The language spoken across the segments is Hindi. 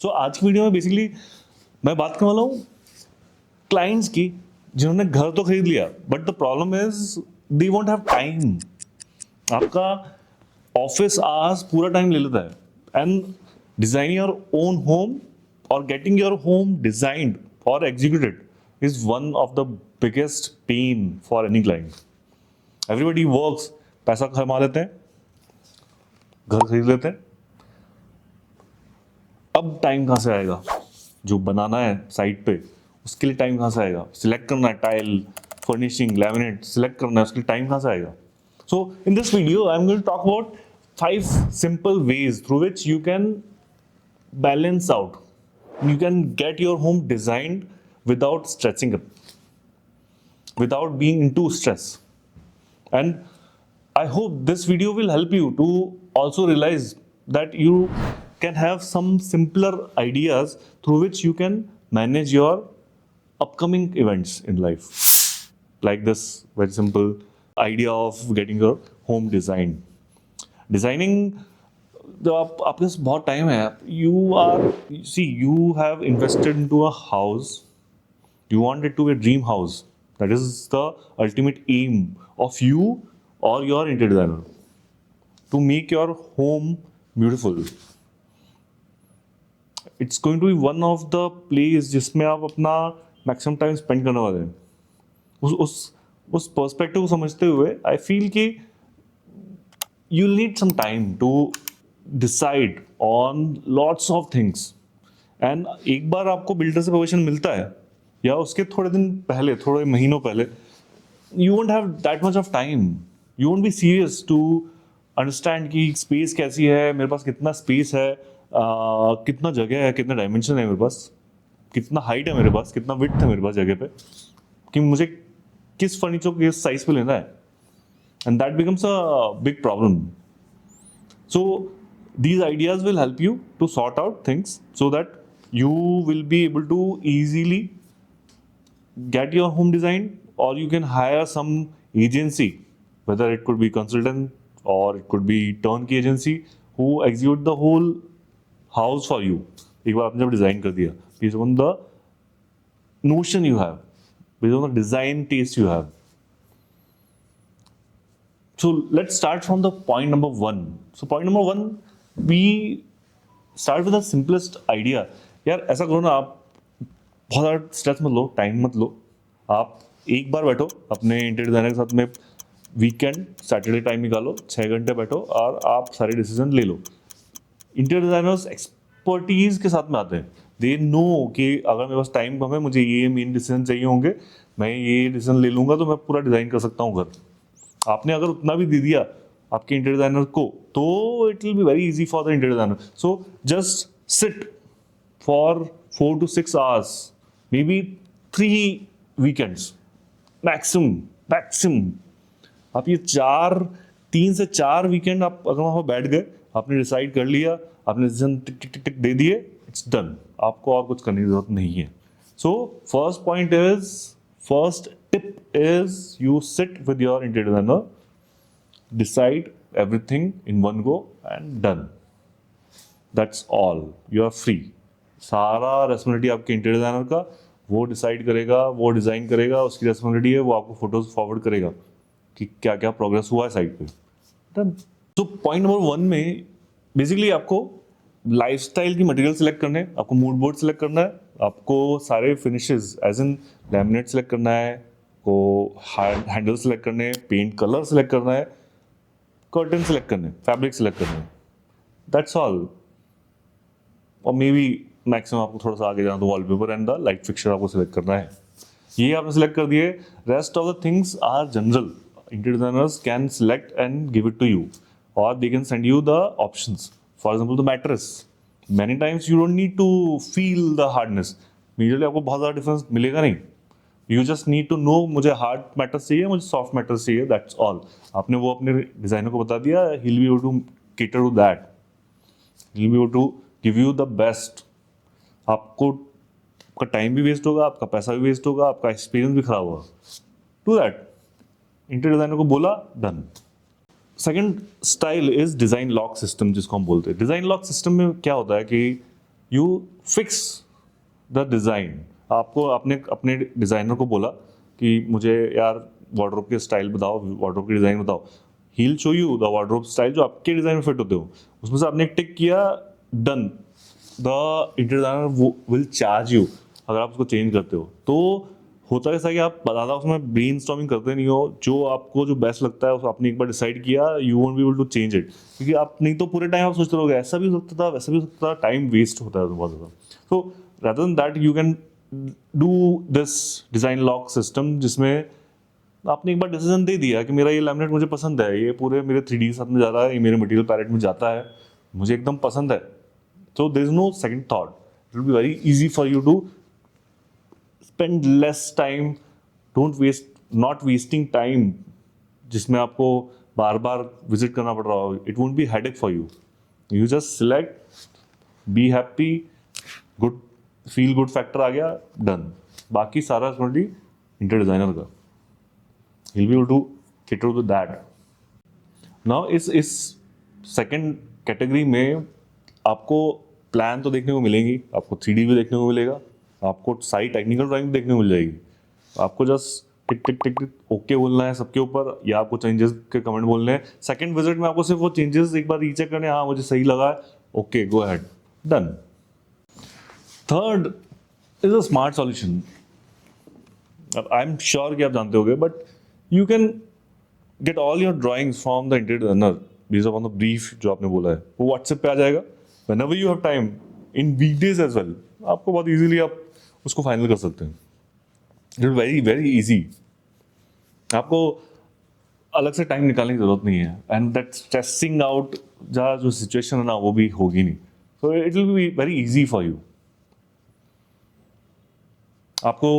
सो आज की वीडियो में बेसिकली मैं बात करने वाला हूँ क्लाइंट्स की जिन्होंने घर तो खरीद लिया but the problem is they won't have time. आपका ऑफिस आवर्स पूरा टाइम ले लेता है and designing your own home और गेटिंग योर होम डिजाइंड और executed is one of the biggest pain for any client. Everybody works, पैसा कमा लेते हैं, घर खरीद लेते हैं. अब टाइम कहाँ से आएगा जो बनाना है साइट पे, उसके लिए टाइम कहाँ से आएगा? सिलेक्ट करना है टाइल, फर्निशिंग, लैमिनेट सिलेक्ट करना है, उसके लिए टाइम कहाँ से आएगा? So in this video I am going to talk about 5 simple ways through which you can balance out. You can get your home designed without stressing up, without being into stress. And I hope this video will help you to also realize that you can have some simpler ideas through which you can manage your upcoming events in life. Like this very simple idea of getting your home designed. Designing, जब आपके पास बहुत टाइम है, you have invested into a house. You want it to be a dream house. That is the ultimate aim of you or your interior designer, to make your home beautiful. It's going to be one of the place जिसमें आप अपना मैक्सिमम टाइम स्पेंड करने वाले हैं. उस पर्सपेक्टिव को समझते हुए आई फील कि you need some time to decide on lots of things. And एक बार आपको बिल्डर से परमिशन मिलता है या उसके थोड़े दिन पहले, थोड़े महीनों पहले, you won't have that much of time. You won't be serious to understand कि स्पेस कैसी है, मेरे पास कितना स्पेस है, कितना जगह है, कितना डायमेंशन है मेरे पास, कितना हाइट है मेरे पास, कितना विड्थ है मेरे पास जगह पे, कि मुझे किस फर्नीचर को किस साइज पे लेना है. And that becomes a big problem. So these ideas will help you to sort out things so that you will be able to easily get your home designed, or you can hire some agency, whether it could be consultant or it could be turnkey agency who execute the whole house for you. एक बार आपने जब डिजाइन कर दिया, based on the notion you have, based on the design taste you have. So let's start from the point number 1. So point number 1, we start with the simplest idea. यार ऐसा करो ना, आप बहुत ज़्यादा स्ट्रेस मत लो, टाइम मत लो. आप एक बार बैठो अपने इंटीरियर डिजाइनर के साथ में, वीकेंड सैटरडे टाइम निकालो, 6 घंटे बैठो और आप सारे डिसीजन ले लो. इंटीरियर डिजाइनर्स एक्सपर्टीज के साथ में आते हैं. दे नो कि अगर मेरे पास टाइम कम है, मुझे ये मेन डिसीजन चाहिए होंगे, मैं ये डिसीजन ले लूँगा तो मैं पूरा डिज़ाइन कर सकता हूँ घर. आपने अगर उतना भी दे दिया आपके इंटीरियर डिजाइनर को, तो it will be very easy for the interior designer. So just sit for 4 to 6 hours, may be 3 weekends maximum. आप ये 3 से 4 वीकेंड आप अगर वहाँ बैठ गए, आपने डिसाइड कर लिया, आपने डिसीजन टिक टिक टिक टिक दे दिए, इट्स डन. आपको और कुछ करने की जरूरत नहीं है. सो first tip is you sit with your interior designer, decide everything in one go and done. That's all. You are free. सारा रेस्पॉन्सिबिलिटी आपके इंटीरियर डिजाइनर का, वो डिसाइड करेगा, वो डिजाइन करेगा, उसकी रेस्पॉन्सिबिलिटी है, वो आपको फोटोज फॉरवर्ड करेगा कि क्या क्या प्रोग्रेस हुआ है साइट पे. डन. तो पॉइंट नंबर 1 में बेसिकली आपको लाइफस्टाइल की मटेरियल सेलेक्ट करने, आपको मूड बोर्ड सेलेक्ट करना है, आपको सारे finishes as in laminate select करना है, को हैंडल सेलेक्ट करने हैं, पेंट कलर सेलेक्ट करना है, कर्टन सेलेक्ट करने हैं, फैब्रिक सेलेक्ट करने हैं. That's all. और मे बी मैक्सिमम आपको थोड़ा सा आगे जाना तो wallpaper and the light fixture आपको सेलेक्ट करना है. ये आपने सेलेक्ट कर दिए. Rest of the things are general. Interior designers can select and give it to you, और they can send you the options. For example the mattress, many times you don't need to feel the hardness. Majorly आपको बहुत ज़्यादा डिफरेंस मिलेगा नहीं. You just need to know मुझे हार्ड मैटर्स चाहिए, मुझे सॉफ्ट मैटर्स चाहिए, दैट्स ऑल. आपने वो अपने डिजाइनर को बता दिया, he will be able to cater to that, he will be able to give you the best. आपका टाइम भी वेस्ट होगा, आपका पैसा भी वेस्ट होगा, आपका एक्सपीरियंस भी खराब होगा. टू दैट इंटीरियर डिजाइनर को बोला, done. Second style is design lock system, जिसको हम बोलते हैं. डिजाइन लॉक सिस्टम में क्या होता है कि यू फिक्स द डिज़ाइन। आपको आपने अपने डिज़ाइनर को बोला कि मुझे यार वार्डरोब के स्टाइल बताओ, वार्डरोब की डिज़ाइन बताओ। He will show you the wardrobe style जो आपके डिज़ाइन में फिट होते हो। उसमें से आपने एक टिक किया, done. The interior designer will charge you अगर आप उसको चेंज करते हो। तो होता ऐसा कि आप ज़्यादा उसमें ब्रेन स्टॉर्मिंग करते नहीं हो, जो आपको जो बेस्ट लगता है उसको आपने एक बार डिसाइड किया, you won't be able to change it. क्योंकि आप नहीं तो पूरे टाइम आप सोचते रहोगे ऐसा भी हो सकता था, वैसा भी हो सकता था, टाइम वेस्ट होता है बहुत ज़्यादा। तो rather than that you can do this design lock system, जिसमें आपने एक बार डिसीजन दे दिया कि मेरा ये लैमिनेट मुझे पसंद है, ये पूरे मेरे 3D के साथ में जा रहा है, ये मेरे मटेरियल पैलेट में जाता है, मुझे एकदम पसंद है। So there is no second thought. It will be very easy for you to spend less time. Don't waste, not wasting time जिसमें आपको बार बार विजिट करना पड़ रहा हो. It won't be headache for you. You just select, be happy, good, feel good factor आ गया, done. बाकी सारा रिस्पॉन्सिबिलिटी इंटीरियर डिजाइनर का. He'll be able to cater to that. Now इस सेकेंड कैटेगरी में आपको प्लान तो देखने को मिलेंगी, आपको 3D भी देखने को मिलेगा, आपको सारी टेक्निकल ड्राइंग भी देखने को मिल जाएगी। आपको जस्ट टिक टिक टिक टिक ओके बोलना है सबके ऊपर, या आपको चेंजेस के कमेंट बोलने हैं। सेकंड विजिट में आपको सिर्फ वो चेंजेस एक बार रीचेक करने, हाँ मुझे सही लगा, okay go ahead, done. Third is a smart solution. I am sure कि आप जानते होंगे, but you can get all your drawings from the interior designer based on the brief जो आपने बोला है, वो व्हाट्सएप पे आ जाएगा whenever you have time, in weekdays as well. आपको बहुत इजीली आप उसको फाइनल कर सकते हैं। It is very very easy. आपको अलग से टाइम निकालने की जरूरत नहीं है, एंड दैट स्ट्रेसिंग आउट जहाँ जो सिचुएशन है ना वो भी होगी नहीं। So it will be very easy for you. आपको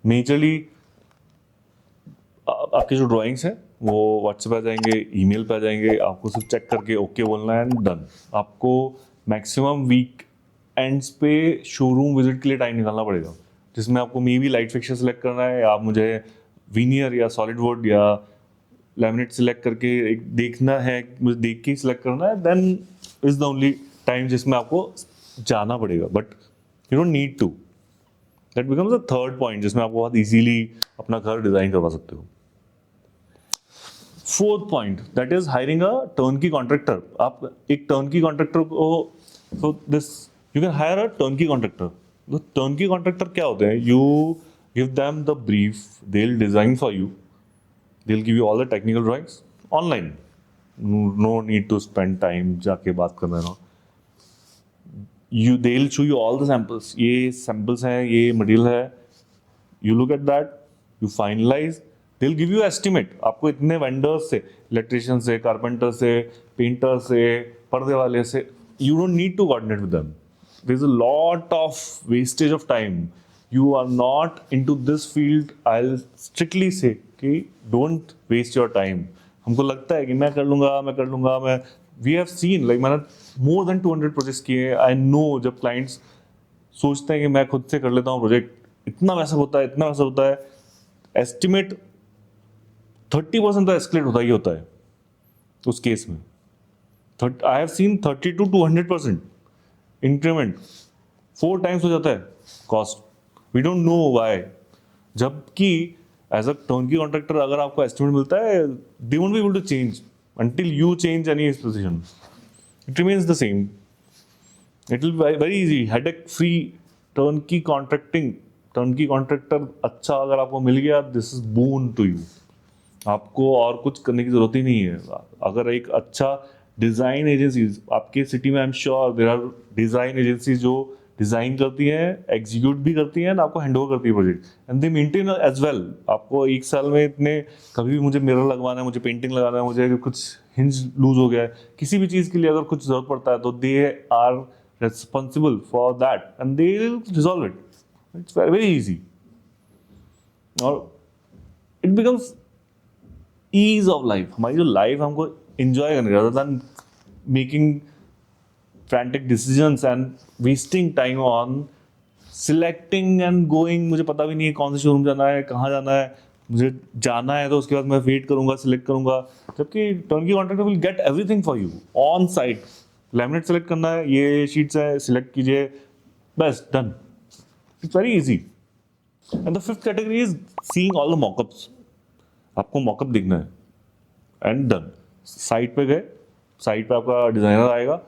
मेजरली आपके जो ड्राइंग्स हैं वो व्हाट्सएप पे आ जाएंगे, ईमेल पे आ जाएंगे, आपको सिर्फ चेक करके ओके बोलना है एंड डन। आपको मैक्सिमम वीक एंड्स पे शोरूम विजिट के लिए टाइम निकालना पड़ेगा, जिसमें आपको may be light fixture select करना है, या मुझे वीनियर या सॉलिड वुड या लैमिनेट सेलेक्ट करके एक देखना है, मुझे देख के ही सिलेक्ट करना है, then is the only time जिसमें आपको जाना पड़ेगा। But you don't need to. That becomes the third point जिसमें आप बहुत इजीली अपना घर डिजाइन करवा सकते हो। Fourth point, that is hiring a turnkey contractor. आप एक टर्नकी कॉन्ट्रैक्टर को, so this you can hire a turnkey contractor. तो टर्नकी कॉन्ट्रैक्टर क्या होते हैं? You give them the brief, they will design for you, they will give you all the technical drawings online, no need to spend time जाके बात करना ना। They will show you all the samples, ये सैम्पल्स हैं, ये मटेरियल है, you look at that, you finalize, they will give you estimate. आपको इतने वेंडर्स से, इलेक्ट्रिशियन से, कारपेंटर से, पेंटर से, पर्दे वाले से, you don't need to coordinate with them. There's a lot of wastage of time. You are not into this field. I'll strictly say कि don't waste your time. हमको लगता है कि मैं कर लूँगा, मैं we have seen, like मैंने more than 200 प्रोजेक्ट्स किए। I know जब क्लाइंट्स सोचते हैं कि मैं खुद से कर लेता हूँ प्रोजेक्ट, इतना वैसा होता है, एस्टिमेट 30% तो एस्केलेट होता ही होता है उस केस में। I have seen 30 to 200% increment 4 times हो जाता है cost. We don't know why. जबकि एज अ टर्नकी कॉन्ट्रैक्टर अगर आपको एस्टिमेट मिलता है, they won't be able to change until you change any position. It remains the same. It will be very easy, headache free turnkey contracting. Turnkey contractor अच्छा अगर आपको मिल गया, this is boon to you. आपको और कुछ करने की जरूरत ही नहीं है। अगर एक अच्छा डिज़ाइन एजेंसीज आपके सिटी में, I am sure there are design agencies जो डिज़ाइन करती हैं, एग्जीक्यूट भी करती हैं, आपको हैंड ओवर करती है project, and they maintain as well. आपको एक साल में इतने, कभी भी मुझे मिरर लगवाना है, मुझे पेंटिंग लगाना है, मुझे कुछ हिंज लूज हो गया है, किसी भी चीज़ के लिए अगर कुछ जरूरत पड़ता है, तो they are responsible for that and they will resolve it. It's very easy, और it becomes ease of life. हमारी जो लाइफ हमको इंजॉय करने, rather than making frantic decisions and wasting time on selecting and going, मुझे पता भी नहीं है कौन से शोरूम जाना है, कहाँ जाना है, मुझे जाना है तो उसके बाद मैं वेट करूंगा, सिलेक्ट करूंगा। जबकि turnkey contractor will get everything for you on site. Laminate select करना है, ये शीट्स है, सिलेक्ट कीजिए, best, done. It's very easy. And the fifth category is seeing all the mockups. आपको मॉकअप देखना है एंड डन. साइट पे गए, साइट पे आपका डिजाइनर आएगा,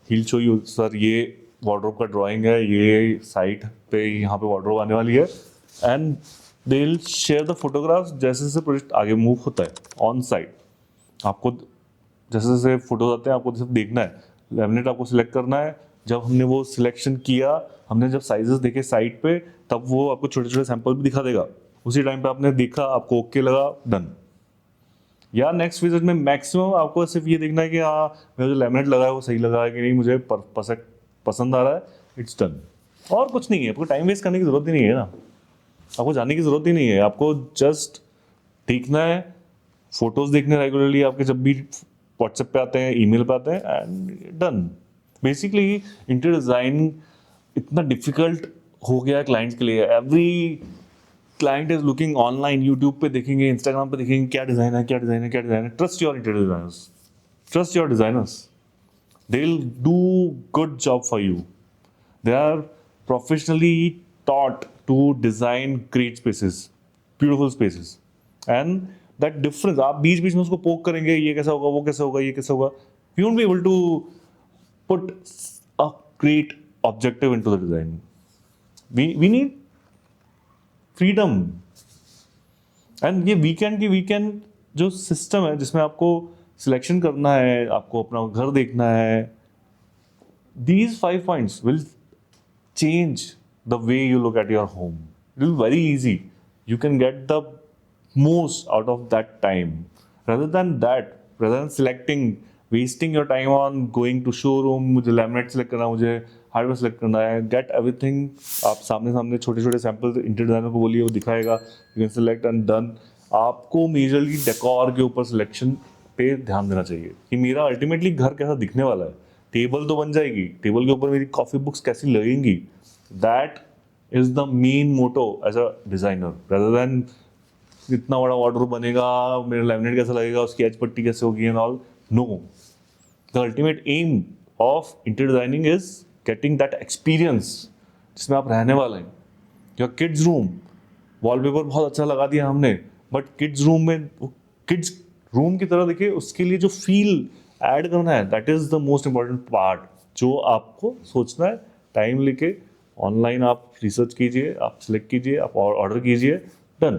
he'll show you सर ये वार्डरोब का ड्राइंग है, ये साइट पे यहाँ पे वार्डरोब आने वाली है, and they will share the photographs. जैसे जैसे प्रोजेक्ट आगे मूव होता है ऑन साइट, आपको जैसे जैसे फोटोज आते हैं आपको सिर्फ देखना है, लैमिनेट आपको सिलेक्ट करना है. जब हमने वो सिलेक्शन किया, हमने जब साइजेस देखे साइट पे, तब वो आपको छोटे छोटे सैंपल भी दिखा देगा. उसी टाइम पे आपने देखा, आपको ओके लगा, डन. या नेक्स्ट विजिट में मैक्सिमम आपको सिर्फ ये देखना है कि हाँ मेरा जो लैमिनेट लगा है वो सही लगा है कि नहीं, मुझे पसंद आ रहा है, इट्स डन. और कुछ नहीं है, आपको टाइम वेस्ट करने की जरूरत ही नहीं है ना, आपको जाने की जरूरत ही नहीं है. आपको जस्ट देखना है, फोटोज देखने रेगुलरली आपके जब भी व्हाट्सएप पे आते हैं, ईमेल पे आते हैं, and done. Basically interior design इतना डिफिकल्ट हो गया है क्लाइंट्स के लिए. Every client is looking online, YouTube पे देखेंगे, इंस्टाग्राम पे देखेंगे क्या डिजाइन है, क्या डिजाइन है, क्या डिजाइन है. Trust your interior designers, trust your designers. They will do good job for you. They are professionally taught to design great spaces, beautiful spaces. And that difference, आप बीच बीच में उसको पोक करेंगे, ये कैसा होगा, वो कैसा होगा, ये कैसा होगा, you won't be able to put a great objective into the design. We need freedom. And ये वीकेंड जो सिस्टम है जिसमें आपको सिलेक्शन करना है, आपको अपना घर देखना है, these 5 points will change the way you look at your home. It will be very easy. You can get the most out of that time. Rather than selecting, wasting your time on going to showroom, मुझे laminate select करना, मुझे hardware select करना है, get everything. आप सामने छोटे छोटे सैंपल इंटीरियर डिजाइनर को बोलिए, वो दिखाएगा, you can select and done. आपको मेजरली डेकोर के ऊपर सिलेक्शन पे ध्यान देना चाहिए कि मेरा अल्टीमेटली घर कैसा दिखने वाला है. टेबल तो बन जाएगी, टेबल के ऊपर मेरी कॉफी बुक्स कैसी लगेंगी, that is the main motto as a designer. Rather than इतना बड़ा वार्डरोब बनेगा, मेरा लैमिनेट कैसा लगेगा, उसकी एज पट्टी कैसे होगी and all. No, the ultimate aim of interior designing is getting that experience जिसमें आप रहने वाले हैं. योर किड्स रूम, वॉलपेपर बहुत अच्छा लगा दिया हमने, बट किड्स रूम में किड्स रूम की तरह देखिए, उसके लिए जो फील ऐड करना है, that is the most important part जो आपको सोचना है. टाइम लेके ऑनलाइन आप रिसर्च कीजिए, आप सिलेक्ट कीजिए, आप ऑर्डर कीजिए, डन.